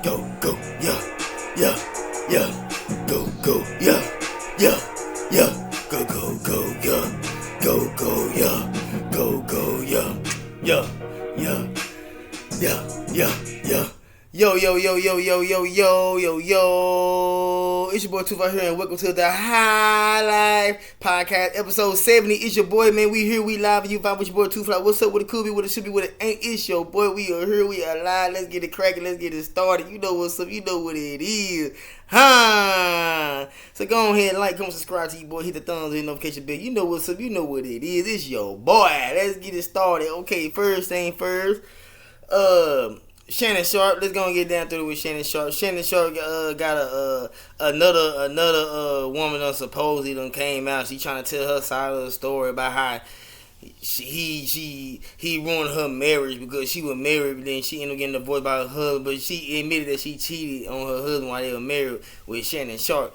Go, go, yeah, yeah, yeah. Go, go, yeah, yeah, yeah. Go, go, go, yeah. Go, go, yeah. Go, go, yeah. Yeah, yeah, yeah, yeah, yeah. Yo, yo, yo, yo, yo, yo, yo, yo, yo. It's your boy Tooth out here, and welcome to the High Life Podcast, episode 70. It's your boy, man. We here, we live, and you vibe with your boy Tooth. Like, what's up? What it could be, what it should be, what it ain't. It's your boy. We are here, we are live. Let's get it cracking, let's get it started. You know what's up, you know what it is. So go ahead and like, comment, subscribe to you, boy. Hit the thumbs and notification bell. You know what's up, you know what it is. It's your boy. Let's get it started. Okay, first thing first. Shannon Sharp. Let's go and get down through it with Shannon Sharp. Shannon Sharp got another woman supposedly done came out. She trying to tell her side of the story about how he ruined her marriage because she was married, but then she ended up getting divorced by her husband. But she admitted that she cheated on her husband while they were married with Shannon Sharp.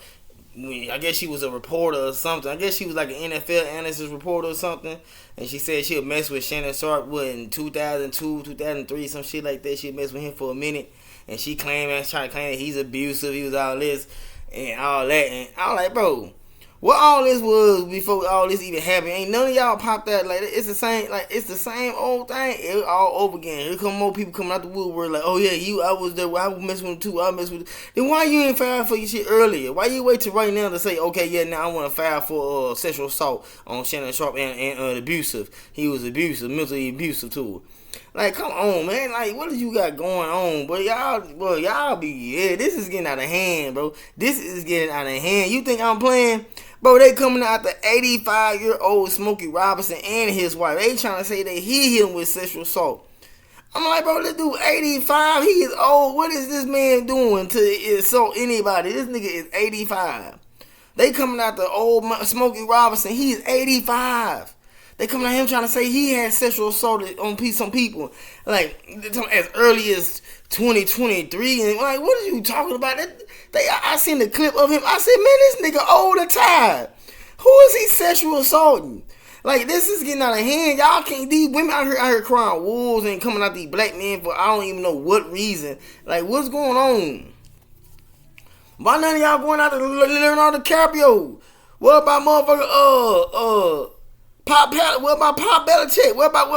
I guess she was a reporter or something. I guess she was like an NFL analyst reporter or something. And she said she would mess with Shannon Sharp in 2002, 2003, some shit like that. She would mess with him for a minute. And she trying to claim that he's abusive. He was all this and all that. And I was like, bro, what all this was before all this even happened? Ain't none of y'all popped out like it's the same old thing all over again. Here come more people coming out the woodwork like, oh yeah, I was there, I was messing with him too, I messed with him. Then why you ain't filed for your shit earlier? Why you wait till right now to say, okay, yeah, now I want to file for sexual assault on Shannon Sharp and abusive. He was abusive, mentally abusive to her. Like, come on, man. Like, what do you got going on, bro? Y'all this is getting out of hand, bro. This is getting out of hand. You think I'm playing? Bro, they coming out the 85-year-old Smokey Robinson and his wife. They trying to say that he hit him with sexual assault. I'm like, bro, this dude 85. He is old. What is this man doing to assault anybody? This nigga is 85. They coming out the old Smokey Robinson. He is 85. They coming at him trying to say he had sexual assault on some people, like as early as 2023. And like, what are you talking about? I seen the clip of him. I said, man, this nigga old and tired. Who is he sexual assaulting? Like, this is getting out of hand. Y'all can't. These women out here crying wolves and coming out these black men for I don't even know what reason. Like, what's going on? Why none of y'all going out to Leonardo DiCaprio? What about motherfucker? What about Pop Belichick? What about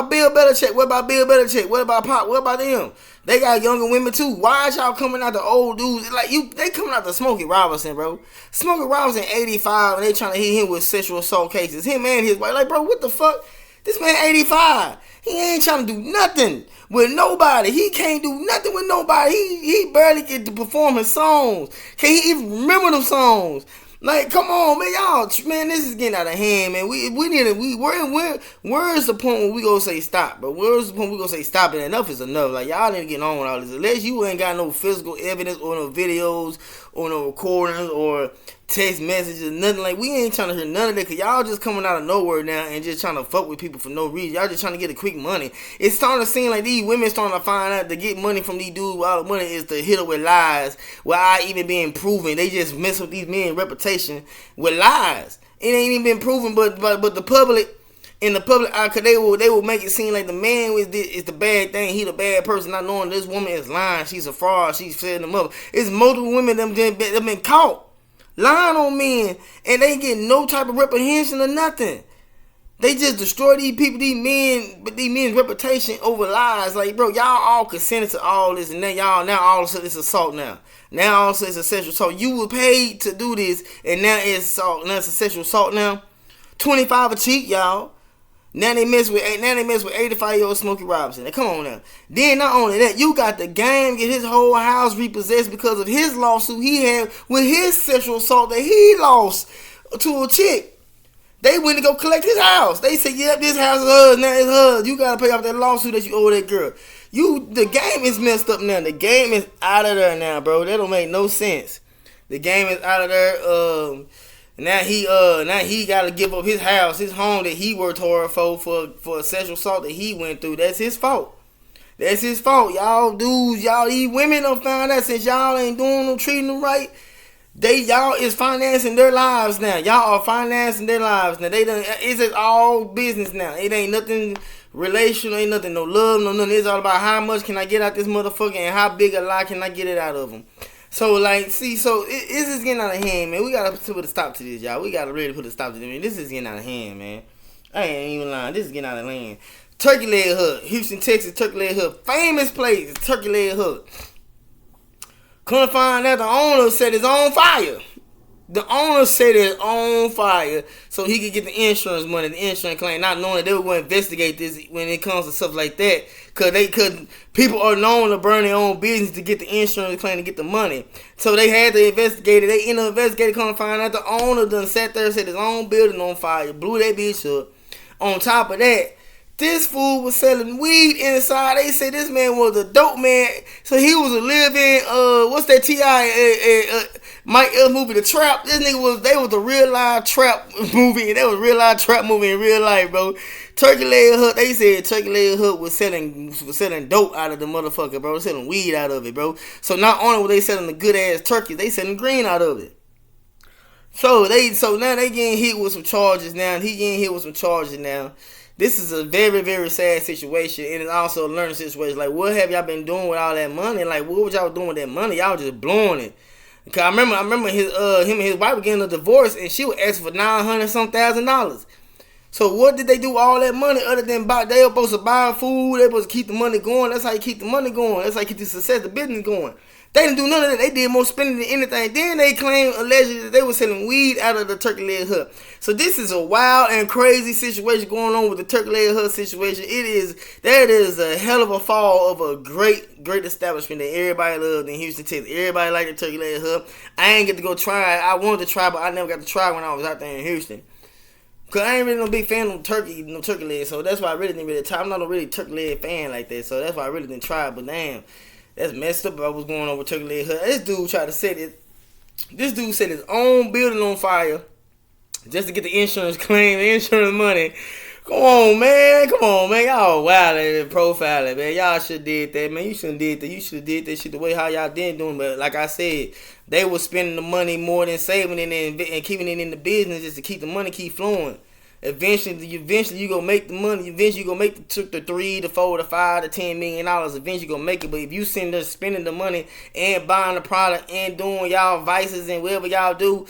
Bill Belichick? What about Bill Belichick? What about Pop? What about them? They got younger women too. Why is y'all coming out the old dudes? Like they coming out the Smokey Robinson, bro. Smokey Robinson 85 and they trying to hit him with sexual assault cases. Him and his wife. Like, bro, what the fuck? This man 85. He ain't trying to do nothing with nobody. He can't do nothing with nobody. He barely get to perform his songs. Can't he even remember them songs? Like, come on, man, y'all, man, this is getting out of hand, man. Where's the point when we gonna say stop, bro? Where's the point we gonna say stop and enough is enough? Like, y'all need to get on with all this. Unless you ain't got no physical evidence or no videos or no recordings or text messages, nothing. Like, we ain't trying to hear none of that, because y'all just coming out of nowhere now and just trying to fuck with people for no reason. Y'all just trying to get a quick money. It's starting to seem like these women starting to find out to get money from these dudes. All the money is to hit her with lies without even being proven. They just mess with these men's reputation with lies. It ain't even been proven, but the public, in the public eye, cause they will make it seem like the man is the bad thing. He the bad person, not knowing this woman is lying. She's a fraud. She's setting them up. It's multiple women that have been caught lying on men, and they get no type of reprehension or nothing. They just destroy these people, these men's reputation over lies. Like, bro, y'all all consented to all this, and now all of a sudden it's assault now. Now all of a sudden it's a sexual assault. You were paid to do this, and now it's assault. Now it's a sexual assault now. 25 a cheat, y'all. Now they mess with 85-year-old Smokey Robinson. Now, come on now. Then not only that, you got the game get his whole house repossessed because of his lawsuit he had with his sexual assault that he lost to a chick. They went to go collect his house. They said, yep, this house is hers. Now it's hers. You got to pay off that lawsuit that you owe that girl. The game is messed up now. The game is out of there now, bro. That don't make no sense. The game is out of there. Now he got to give up his house, his home that he worked hard for a sexual assault that he went through. That's his fault. That's his fault. Y'all dudes, these women don't find out since y'all ain't doing no treating them right. Y'all is financing their lives now. Y'all are financing their lives now. It's just all business now. It ain't nothing relational, ain't nothing, no love, no nothing. It's all about how much can I get out this motherfucker and how big a lie can I get it out of him. So, like, see, so it's just getting out of hand, man. We gotta put a stop to this, y'all. We gotta really put a stop to this, man. This is getting out of hand, man. I ain't even lying. This is getting out of hand. Turkey Leg Hut, Houston, Texas, Turkey Leg Hut. Famous place, Turkey Leg Hut. Couldn't find out the owner said it's on fire. The owner said it's on fire so he could get the insurance money, the insurance claim, not knowing that they were going to investigate this when it comes to stuff like that. Because people are known to burn their own business to get the insurance claim to get the money. So they had to investigate it. They ended up investigating, come to find out the owner done sat there and said his own building on fire, blew that bitch up. On top of that, this fool was selling weed inside. They said this man was a dope man. So he was a living, what's that T.I. Mike L movie, The Trap? This nigga they was a real life trap movie. That was real life trap movie in real life, bro. Turkey Leg Hut, they said Turkey Leg Hut was selling dope out of the motherfucker, bro. Selling weed out of it, bro. So not only were they selling the good ass turkey, they selling green out of it. So now they getting hit with some charges now. He getting hit with some charges now. This is a very, very sad situation, and it's also a learning situation. Like, what have y'all been doing with all that money? Like, what was y'all doing with that money? Y'all just blowing it. Cause I remember him and his wife were getting a divorce, and she was asking for $900,000. So what did they do with all that money other than buy? They were supposed to buy food. They were supposed to keep the money going. That's how you keep the money going. That's how you keep the success, the business going. They didn't do none of that. They did more spending than anything. Then they claimed allegedly that they were selling weed out of the Turkey Leg Hut. So this is a wild and crazy situation going on with the Turkey Leg Hut situation. That is a hell of a fall of a great establishment that everybody loved in Houston, Texas. Everybody liked the Turkey Leg Hut. I ain't get to go try it. I wanted to try, but I never got to try when I was out there in Houston. Cause I ain't really no big fan of turkey leg. So that's why I really didn't really try. I'm not a really turkey leg fan like that. So that's why I really didn't try it. But damn. That's messed up. I was going over Turkey Leg Hut. This dude tried to set it. This dude set his own building on fire just to get the insurance claim, the insurance money. Come on, man. Y'all wild and profiling, man. Y'all should have did that, man. You shouldn't did that. You should have did that shit the way how y'all did doing. But like I said, they were spending the money more than saving it and keeping it in the business just to keep the money keep flowing. Eventually you gonna make the money. Eventually you gonna make the $3, the $4, the $5, the $10 million. Eventually you gonna make it. But if you sitting there spending the money and buying the product and doing y'all vices and whatever y'all do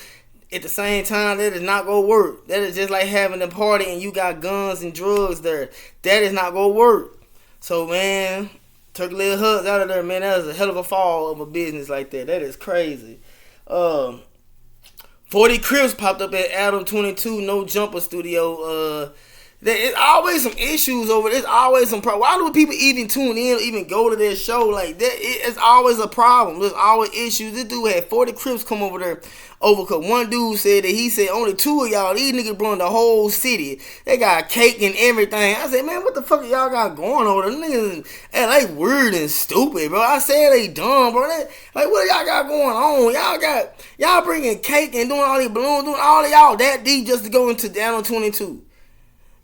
at the same time, that is not gonna work. That is just like having a party and you got guns and drugs there. That is not gonna work. So man, Turkey Leg Hut's out of there, man. That is a hell of a fall of a business like that. That is crazy. 40 Crips popped up at Adam 22 No Jumper Studio. There's always some issues over there. There's always some problems. Why do people even tune in, even go to their show like that? It's always a problem. There's always issues. This dude had 40 Crips come over there because one dude said that he said only 2 of y'all, these niggas run the whole city. They got cake and everything. I said, man, what the fuck y'all got going over there? Niggas in LA weird and stupid, bro. I said they dumb, bro. Like, what y'all got going on? Y'all bringing cake and doing all these balloons, doing all of y'all that deep just to go into Adam 22.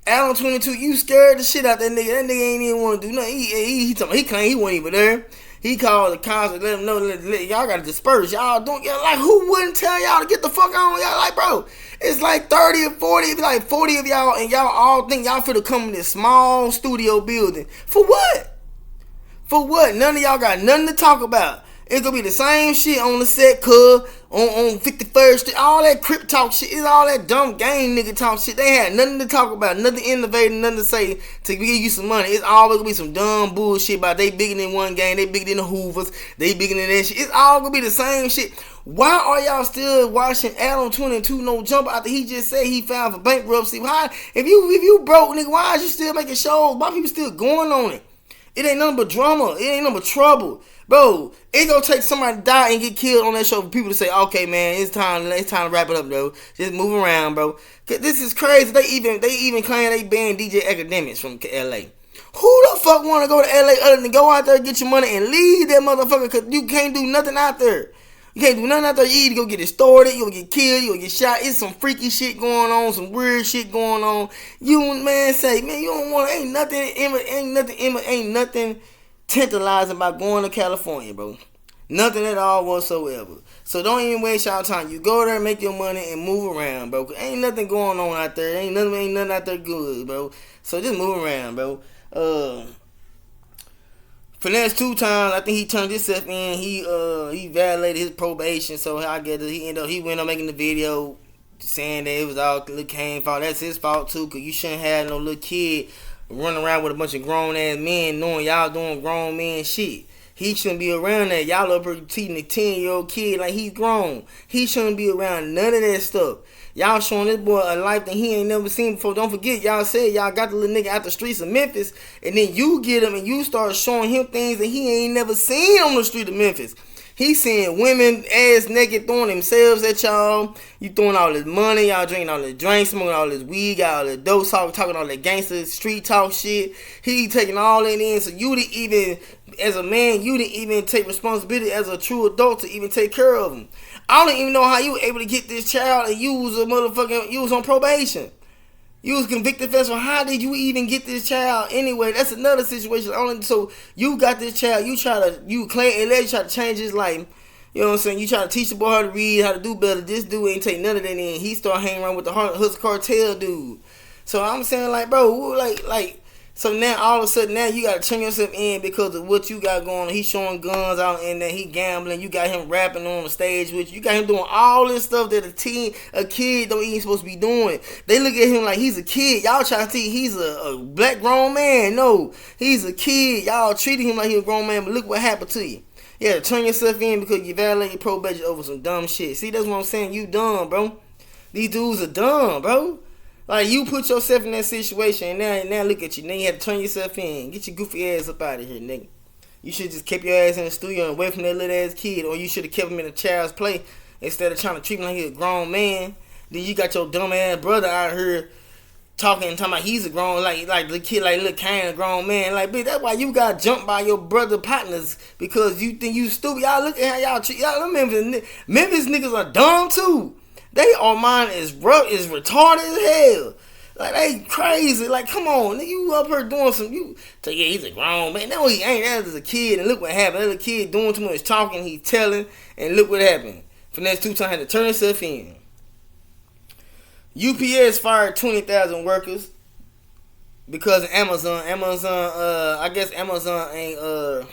Adam 22, you scared the shit out that nigga. That nigga ain't even want to do nothing. He claimed he wasn't even there. He called the cops and let them know y'all gotta disperse. Y'all don't get like who wouldn't tell y'all to get the fuck on? Y'all like, bro, it's like 30 or 40, like 40 of y'all, and y'all all think y'all finna come in this small studio building. For what? For what? None of y'all got nothing to talk about. It's gonna be the same shit on the set, on 51st Street, all that crip talk shit. It's all that dumb gang nigga talk shit. They had nothing to talk about, nothing innovative, nothing to say to give you some money. It's always gonna be some dumb bullshit about they bigger than one gang, they bigger than the Hoovers, they bigger than that shit. It's all gonna be the same shit. Why are y'all still watching Adam 22 No Jumper after he just said he filed for bankruptcy? Why, if you broke, nigga, why is you still making shows? Why people still going on it? It ain't nothing but drama. It ain't nothing but trouble. Bro, it's gonna take somebody to die and get killed on that show for people to say, okay, man, it's time to wrap it up, bro. Just move around, bro. This is crazy. They even claim they banned DJ Academics from LA. Who the fuck wanna go to LA other than go out there, get your money, and leave that motherfucker? Cause you can't do nothing out there. You can't do nothing out there. You either go get extorted, you gonna get killed, you gonna get shot. It's some freaky shit going on, some weird shit going on. You man say, man, you don't want, ain't nothing tantalizing about going to California, bro. Nothing at all whatsoever. So don't even waste y'all time. You go there, make your money, and move around, bro. Ain't nothing going on out there. Ain't nothing out there good, bro. So just move around, bro. Uh, Finesse 2 times. I think he turned himself in. He violated his probation. So I guess he went on making the video saying that it was all Lil Kane's fault. That's his fault too, cause you shouldn't have no little kid running around with a bunch of grown ass men knowing y'all doing grown man shit. He shouldn't be around that. Y'all up here teaching a 10-year-old kid like he's grown. He shouldn't be around none of that stuff. Y'all showing this boy a life that he ain't never seen before. Don't forget, y'all said y'all got the little nigga out the streets of Memphis, and then you get him and you start showing him things that he ain't never seen on the street of Memphis. He seeing women ass naked throwing themselves at y'all. You throwing all this money. Y'all drinking all this drink, smoking all this weed, got all this dope talk, talking all that gangster street talk shit. He taking all that in. So you didn't even, as a man, you didn't even take responsibility as a true adult to even take care of him. I don't even know how you were able to get this child and you was on probation. You was convicted felon. How did you even get this child anyway? That's another situation. So you got this child. You try to change his life. You know what I'm saying? You try to teach the boy how to read, how to do better. This dude ain't take none of that in. He start hanging around with the Hustle Cartel dude. So I'm saying like, bro, so now all of a sudden now you gotta turn yourself in because of what you got going on. He showing guns out and then he gambling. You got him rapping on the stage with you. You got him doing all this stuff that a kid don't even supposed to be doing. They look at him like he's a kid. Y'all try to see he's a black grown man. No, he's a kid. Y'all treating him like he's a grown man, but look what happened to you. Yeah, turn yourself in because you violated probation over some dumb shit. See, that's what I'm saying. You dumb, bro. These dudes are dumb, bro. Like, you put yourself in that situation, and now look at you. Now you have to turn yourself in. Get your goofy ass up out of here, nigga. You should just keep your ass in the studio and away from that little ass kid, or you should have kept him in a child's play instead of trying to treat him like he's a grown man. Then you got your dumb ass brother out here talking about he's a grown, like the kid, like Lil Kane, a grown man. Like, bitch, that's why you got jumped by your brother partners because you think you stupid. Y'all look at how y'all treat y'all. Memphis niggas are dumb too. They all mine is retarded as hell. Like, they crazy. Like, come on, nigga, you up here doing some, you say, yeah, he's a grown man. No, he ain't. That was a kid, and look what happened. That little kid doing too much talking, he telling, and look what happened. Finesse 2 times had to turn himself in. UPS fired 20,000 workers because of Amazon. I guess Amazon ain't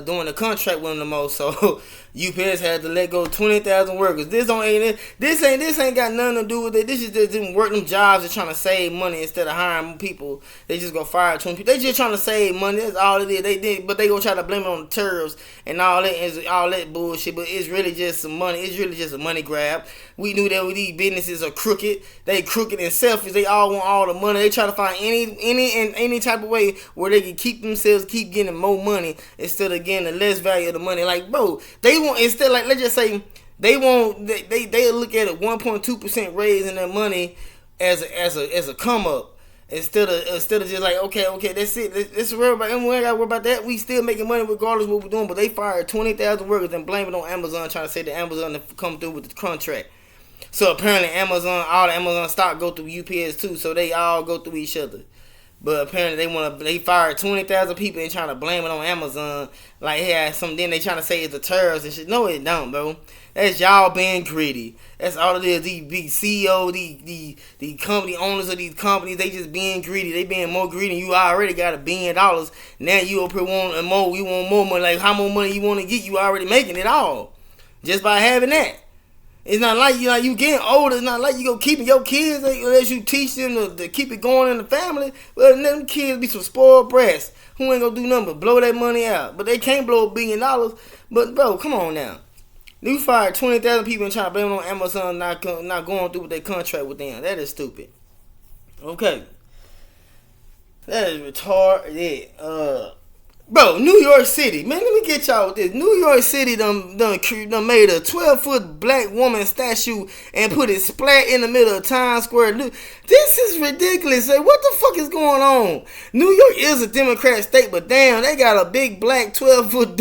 doing the contract with them no more, so UPS had to let go 20,000 workers. This ain't got nothing to do with it. This is just them working them jobs. They're trying to save money instead of hiring more people. They just go fire 20 people. They just trying to save money. That's all it is. They did, but they gonna try to blame it on the tariffs and all that bullshit. But it's really just some money. It's really just a money grab. We knew that these businesses are crooked. They crooked and selfish. They all want all the money. They try to find any type of way where they can keep themselves keep getting more money instead of getting the less value of the money. Like, bro, they want, instead, like, let's just say they look at a 1.2% raise in their money as a come up instead of just like, okay, that's it. Let's worry about, and we ain't gotta worry about that. We still making money regardless of what we're doing. But they fired 20,000 workers and blame it on Amazon, trying to say that Amazon to come through with the contract. So apparently all the Amazon stock go through UPS too, so they all go through each other. But apparently they fired 20,000 people and trying to blame it on Amazon. Like, then they trying to say it's the tariffs and shit. No, it don't, bro. That's y'all being greedy. That's all it is. These big CEOs, the company owners of these companies, they just being greedy. They being more greedy. You already got $1 billion. Now you up here want more. You want more money. Like, how much money you want to get? You already making it all just by having that. It's not like you getting older. It's not like you go keeping your kids unless you teach them to keep it going in the family. Well, them kids be some spoiled brats who ain't gonna do nothing but blow that money out. But they can't blow $1 billion. But bro, come on now. You fired 20,000 people and trying to blame it on Amazon not going through with their contract with them. That is stupid. Okay, that is retarded. Bro, New York City, man, let me get y'all with this. New York City done made a 12-foot black woman statue and put it splat in the middle of Times Square. This is ridiculous. Like, what the fuck is going on? New York is a Democrat state, but damn, they got a big black 12-foot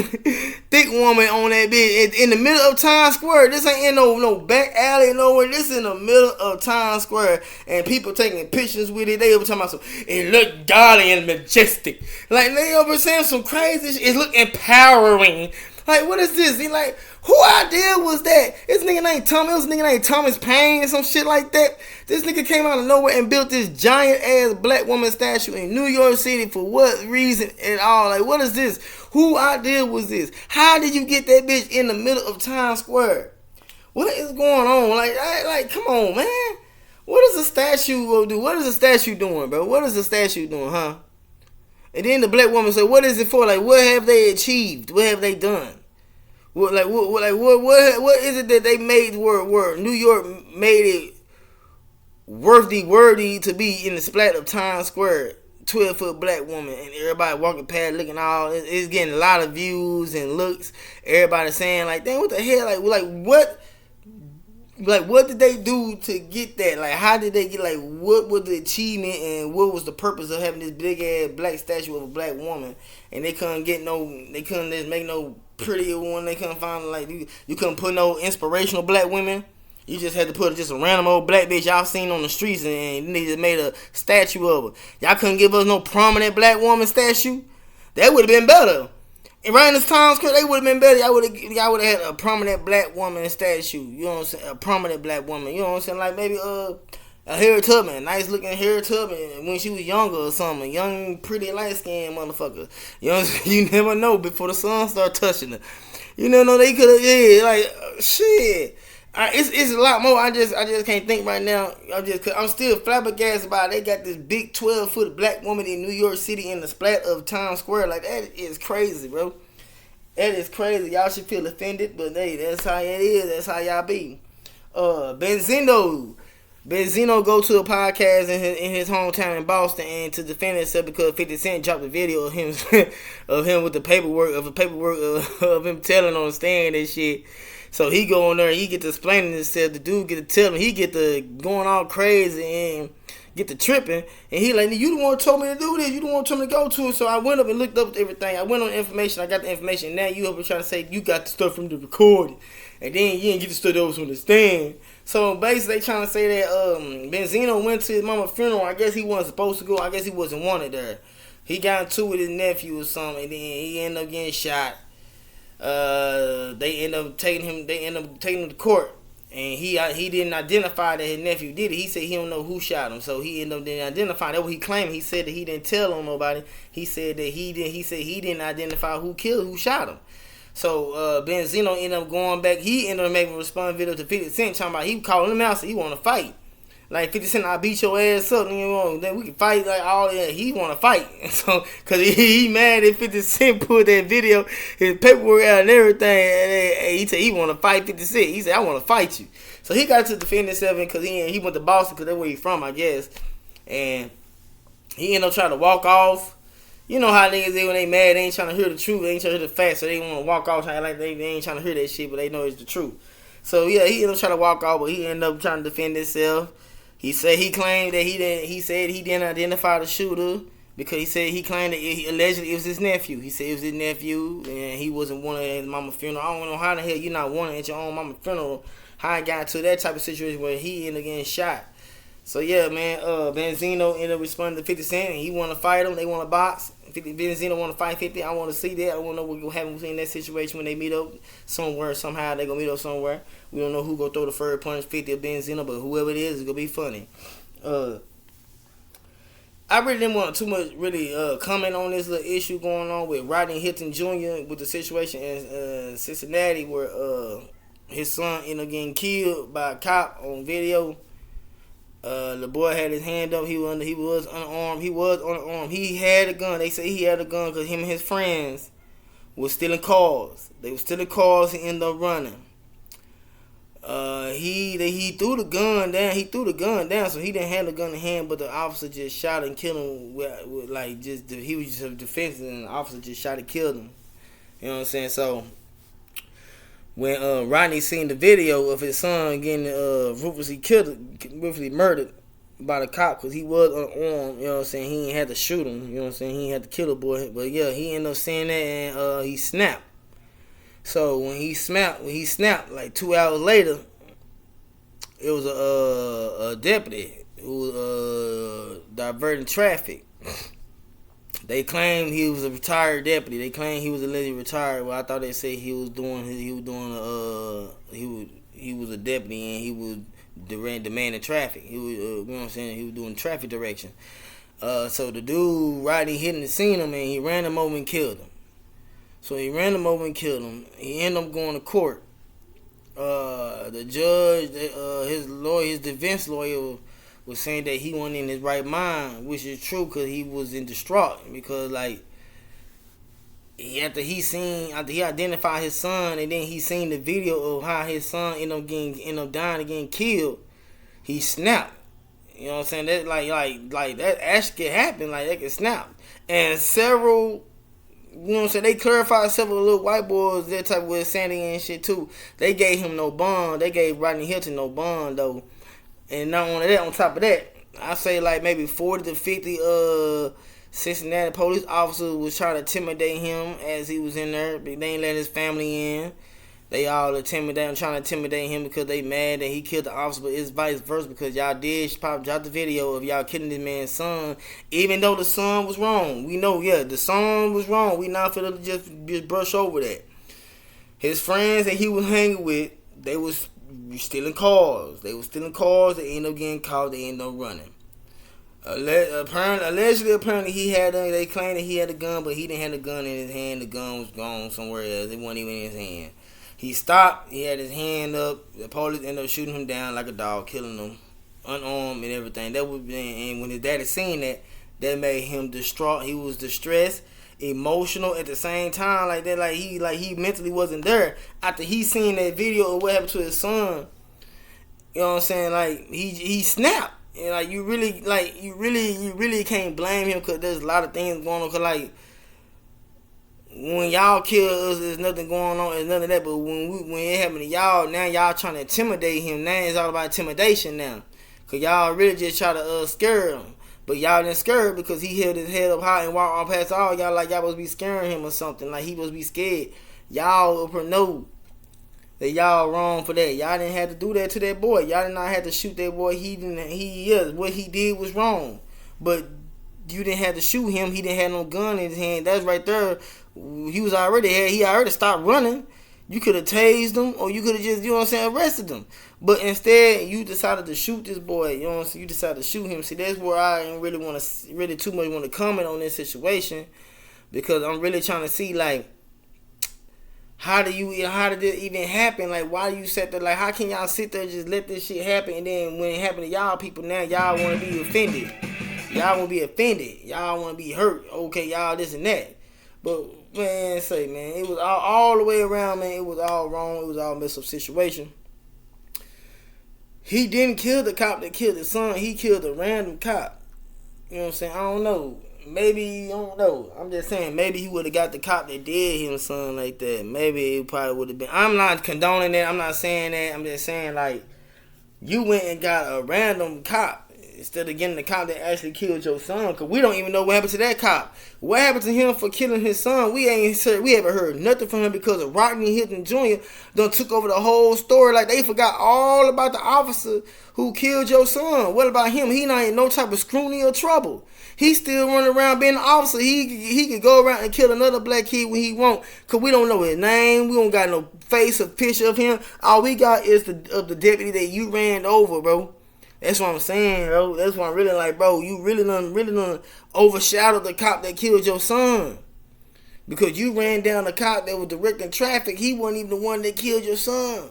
thick woman on that bitch in the middle of Times Square. This ain't in no back alley nowhere. This in the middle of Times Square, and people taking pictures with it. They over talking about it look godly and majestic. Like, they over saying some crazy shit. It look empowering. Like, what is this? He like, who idea was that? This nigga named Thomas. It was a nigga named Thomas Paine or some shit like that. This nigga came out of nowhere and built this giant ass black woman statue in New York City for what reason at all? Like, what is this? Who idea was this? How did you get that bitch in the middle of Times Square? What is going on? Like, come on, man. What does a statue go do? What is a statue doing, bro? What is a statue doing, huh? And then the black woman said, "What is it for? Like, what have they achieved? What have they done? What is it that they made where New York made it worthy to be in the splat of Times Square? 12-foot black woman and everybody walking past looking all. It's getting a lot of views and looks. Everybody saying like, damn, what the hell? Like what did they do to get that? Like, how did they get, like, what was the achievement and what was the purpose of having this big ass black statue of a black woman? And they couldn't just make no prettier one. They couldn't find, like, you couldn't put no inspirational black women. You just had to put just a random old black bitch y'all seen on the streets and they just made a statue of her. Y'all couldn't give us no prominent black woman statue? That would have been better. And right in this Times Square, they would have been better. Y'all would have had a prominent black woman statue. You know what I'm saying? A prominent black woman. You know what I'm saying? Like maybe a Harriet Tubman, nice looking Harriet Tubman when she was younger or something. Young, pretty, light skinned motherfucker. You know what I'm saying? You never know before the sun start touching her. You know, they could have, shit. It's a lot more. I just can't think right now. I'm still flabbergasted by it. They got this big 12-foot black woman in New York City in the splat of Times Square. Like, that is crazy, bro. That is crazy. Y'all should feel offended, but hey, that's how it is. That's how y'all be. Benzino go to a podcast in his hometown in Boston and to defend himself because 50 Cent dropped a video of him with the paperwork of him telling on the stand and shit. So he go on there and he get to explaining himself. The dude get to tell him. He get to going all crazy and get to tripping. And he like, you the one who told me to do this. You the one who told me to go to it. So I went up and looked up everything. I went on information. I got the information. Now you up and trying to say you got the stuff from the recording. And then you didn't get the stuff that was from the stand. So basically they trying to say that Benzino went to his mama's funeral. I guess he wasn't supposed to go. I guess he wasn't wanted there. He got into it with his nephew or something. And then he ended up getting shot. They end up taking him to court, and he didn't identify that his nephew did it. He said he don't know who shot him, so he ended up didn't identify. That's what he claimed. He said that he didn't tell on nobody. He said that he didn't identify who shot him. So Benzino ended up going back. He ended up making a response video to 50 Cent talking about he calling him out, so he want to fight. Like 50 Cent, I beat your ass up, then we can fight like all that. He want to fight, so cause he mad that 50 Cent put that video, his paperwork out and everything. And he said he want to fight 50 Cent. He said I want to fight you. So he got to defend himself because he went to Boston because that's where he from, I guess. And he ended up trying to walk off. You know how niggas is when they mad, they ain't trying to hear the truth, they ain't trying to hear the facts, so they want to walk off like they ain't trying to hear that shit, but they know it's the truth. So yeah, he ended up trying to walk off, but he ended up trying to defend himself. He said he claimed that he didn't identify the shooter because he claimed that allegedly it was his nephew. He said it was his nephew and he wasn't wanted at his mama's funeral. I don't know how the hell you're not wanted at your own mama's funeral. How I got to that type of situation where he ended up getting shot. So yeah, man, Benzino ended up responding to 50 Cent and he want to fight him. They want to box. Benzino want to fight 50. I want to see that. I want to know what will happen in that situation when they meet up somewhere. Somehow they gonna meet up somewhere. We don't know who gonna throw the first punch, 50 or Benzino, but whoever it is, it's gonna be funny. I really didn't want too much comment on this little issue going on with Rodney Hinton Jr. with the situation in Cincinnati where his son ended up getting killed by a cop on video. The boy had his hand up. He was unarmed. He had a gun. They say he had a gun because him and his friends were stealing cars. They were stealing cars and ended up running. He threw the gun down. He threw the gun down, so he didn't have the gun in hand. But the officer just shot and killed him. He was just defensive, and the officer just shot and killed him. You know what I'm saying? So when Rodney seen the video of his son getting ruthlessly murdered by the cop because he was unarmed, you know what I'm saying, he ain't had to shoot him, you know what I'm saying, he ain't had to kill the boy, but yeah, he ended up saying that and he snapped. So when he snapped, like 2 hours later, it was a deputy who was diverting traffic. They claim he was a retired deputy. They claim he was allegedly retired. Well, I thought they said he was doing he was a deputy and he was demanding traffic. He was you know what I'm saying, he was doing traffic direction. So the dude Rodney Hinton seen him and he ran him over and killed him. So he ran him over and killed him. He ended up going to court. The judge, his defense lawyer was saying that he wasn't in his right mind, which is true because he was in distraught because like after he identified his son and then he seen the video of how his son ended up dying and getting killed, he snapped. You know what I'm saying? That like that actually could happen. Like that could snap. And several, you know what I'm saying, they clarified several little white boys that type with Sandy and shit too. They gave him no bond. They gave Rodney Hinton no bond though. And not only that, on top of that, I say like maybe 40 to 50 Cincinnati police officers was trying to intimidate him as he was in there. They ain't let his family in. They all trying to intimidate him because they mad that he killed the officer, but it's vice versa because y'all did drop the video of y'all killing this man's son, even though the son was wrong. We know, yeah, the son was wrong. We not finna just brush over that. His friends that he was hanging with, they was stealing cars. They They ended up getting caught. They ended up running. Apparently, he had. They claimed that he had a gun, but he didn't have a gun in his hand. The gun was gone somewhere else. It wasn't even in his hand. He stopped. He had his hand up. The police ended up shooting him down like a dog, killing him, unarmed and everything. And when his daddy seen that made him distraught. He was distressed, emotional at the same time, like that. Like he mentally wasn't there after he seen that video of what happened to his son. You know what I'm saying? Like he snapped. And like you really can't blame him because there's a lot of things going on. Cause like when y'all kill us, there's nothing going on. There's none of that. But when it happened to y'all, now y'all trying to intimidate him. Now it's all about intimidation now. Cause y'all really just try to scare him. But y'all didn't scare him because he held his head up high and walked on past all y'all like y'all supposed to be scaring him or something. Like he supposed to be scared. Y'all know that y'all wrong for that. Y'all didn't have to do that to that boy. Y'all did not have to shoot that boy. What he did was wrong. But you didn't have to shoot him. He didn't have no gun in his hand. That's right there. He already stopped running. You could have tased him or you could have just, you know what I'm saying, arrested him. But instead, you decided to shoot this boy. You know what I'm saying? You decided to shoot him. See, that's where I ain't really too much want to comment on this situation because I'm really trying to see like how did it even happen? Like, why do you sit there? Like, how can y'all sit there and just let this shit happen? And then when it happened to y'all people, now y'all want to be offended. Y'all want to be offended. Y'all want to be hurt. Okay, y'all this and that. But, man, it was all the way around, man. It was all wrong. It was all messed up situation. He didn't kill the cop that killed his son. He killed a random cop. You know what I'm saying? I don't know. Maybe, I don't know. I'm just saying, maybe he would have got the cop that did him something like that. Maybe it probably would have been. I'm not condoning that. I'm not saying that. I'm just saying, like, you went and got a random cop instead of getting the cop that actually killed your son. Because we don't even know what happened to that cop. What happened to him for killing his son? We haven't heard nothing from him because of Rodney Hinton Jr. done took over the whole story. Like, they forgot all about the officer who killed your son. What about him? He not in no type of scrutiny or trouble. He still running around being an officer. He could go around and kill another black kid when he want. Because we don't know his name. We don't got no face or picture of him. All we got is the deputy that you ran over, bro. That's what I'm saying, bro. That's what I'm really like, bro. You really done overshadowed the cop that killed your son. Because you ran down the cop that was directing traffic. He wasn't even the one that killed your son.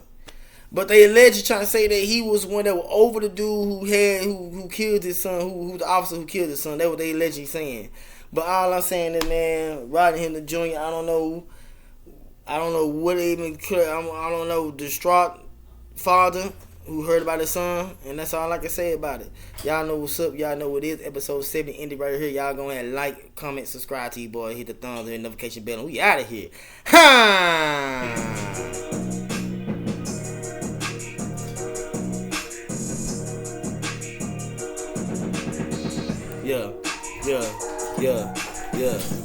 But they allegedly trying to say that he was one that was over the dude who killed his son, who the officer who killed his son. That's what they allegedly saying. But all I'm saying is, man, Rodney Hinton Jr., I don't know what even I don't know, distraught father who heard about his son, and that's all I can say about it. Y'all know what's up. Y'all know what it is. Episode 7 ended right here. Y'all go ahead and like, comment, subscribe to you, boy. Hit the thumbs and notification bell, and we out of here. Yeah.